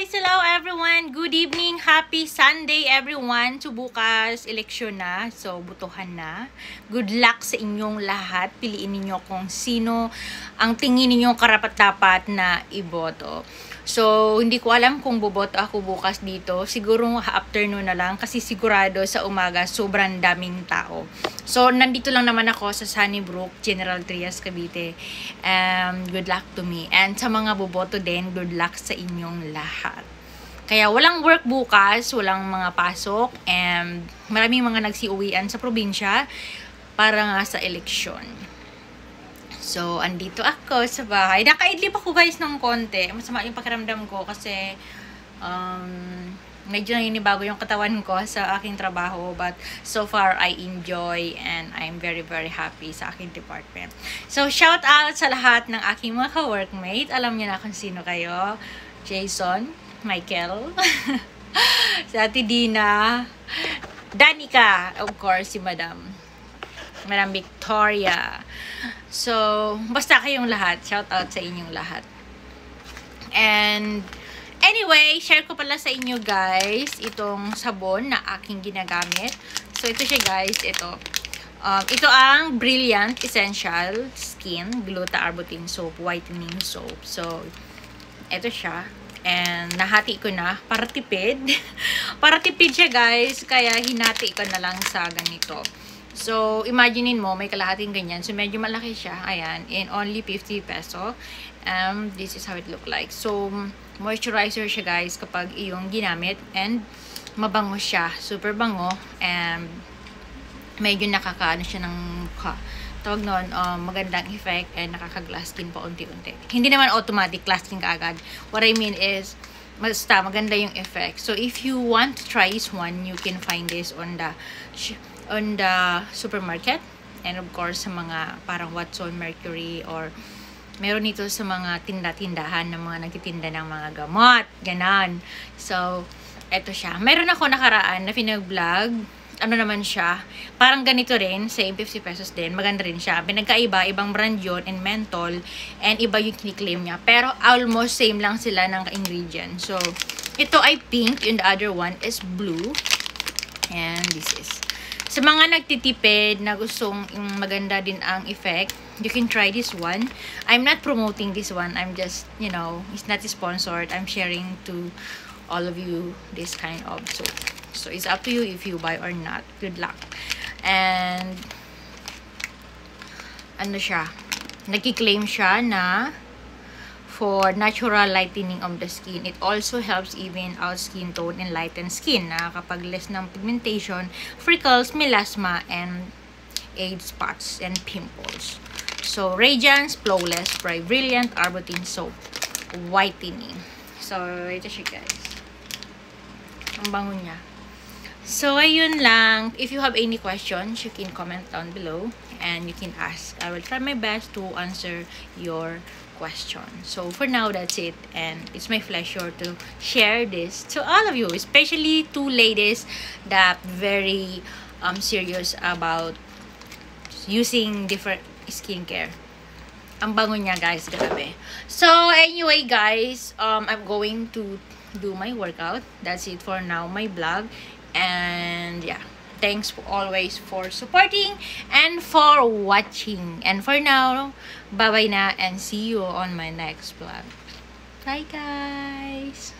guys! Hello everyone! Good evening! Happy Sunday everyone! So bukas, eleksyon na. So butuhan na. Good luck sa inyong lahat. Piliin ninyo kung sino ang tingin ninyong karapat-dapat na iboto. So hindi ko alam kung boboto ako bukas dito. Siguro afternoon na lang kasi sigurado sa umaga sobrang daming tao. So nandito lang naman ako sa Sunnybrook, General Trias, Cavite. Good luck to me. And sa mga boboto din, good luck sa inyong lahat. Kaya walang work bukas, walang mga pasok, and maraming mga nagsiuwian sa probinsya para nga sa eleksyon. So, andito ako sa bahay. Nakaidlip ako guys ng konti. Masama yung pakiramdam ko kasi medyo naninibago yung katawan ko sa aking trabaho, but so far I enjoy and I'm very happy sa aking department. So shout out sa lahat ng aking mga ka-workmate. Alam niyo na kung sino kayo. Jason, Michael, si Ate Dina, Danica, of course si Madam Victoria. So basta kayong lahat, shout out sa inyong lahat. And anyway, share ko pala sa inyo guys itong sabon na aking ginagamit. So ito siya guys, ito ang Brilliant Essential Skin Gluta Arbutin Soap Whitening Soap. So ito siya, and nahati ko na para tipid. Para tipid siya guys, kaya hinati ko na lang sa ganito. So imaginein mo may kalahating ganyan, so medyo malaki siya. Ayan, in only 50 peso. This is how it look like. So moisturizer siya guys kapag iyong ginamit, and mabango siya, super bango, and medyo nakakaano siya ng mukha. Tawag nun, magandang effect, and nakaka-glass skin pa unti-unti. Hindi naman automatic glass skin kaagad. What I mean is, basta maganda yung effect. So if you want to try this one, you can find this on the supermarket, and of course sa mga parang Watson, Mercury, or meron ito sa mga tinda-tindahan ng mga nagtitinda ng mga gamot, ganon. So eto siya. Meron ako nakaraan na pinag-vlog. Ano naman siya, parang ganito rin, same 50 pesos din, maganda rin siya. Pinagkaiba, ibang brand yun, and menthol, and iba yung kiniklaim niya. Pero almost same lang sila ng ingredient. So ito ay pink, and the other one is blue, and this is. Sa mga nagtitipid na gustong maganda din ang effect, you can try this one. I'm not promoting this one, I'm just, you know, it's not sponsored. I'm sharing to all of you this kind of soap. So it's up to you if you buy or not. Good luck. And ano siya, nagki-claim siya na for natural lightening of the skin. It also helps even out skin tone and lighten skin. Nakakapag-less ng pigmentation, freckles, melasma, and age spots and pimples. So Radiance Flawless Brilliant Arbutin Soap Whitening. So ito siya guys. Ang bango niya. So ayun lang. If you have any questions, you can comment down below and you can ask. I will try my best to answer your question. So for now, that's it, and it's my pleasure to share this to all of you, especially two ladies that very serious about using different skincare. Ang bango niya guys, grabe. So anyway guys, I'm going to do my workout. That's it for now, my vlog. And yeah, thanks for always for supporting and for watching. And for now, bye bye na, and see you on my next vlog. Bye guys.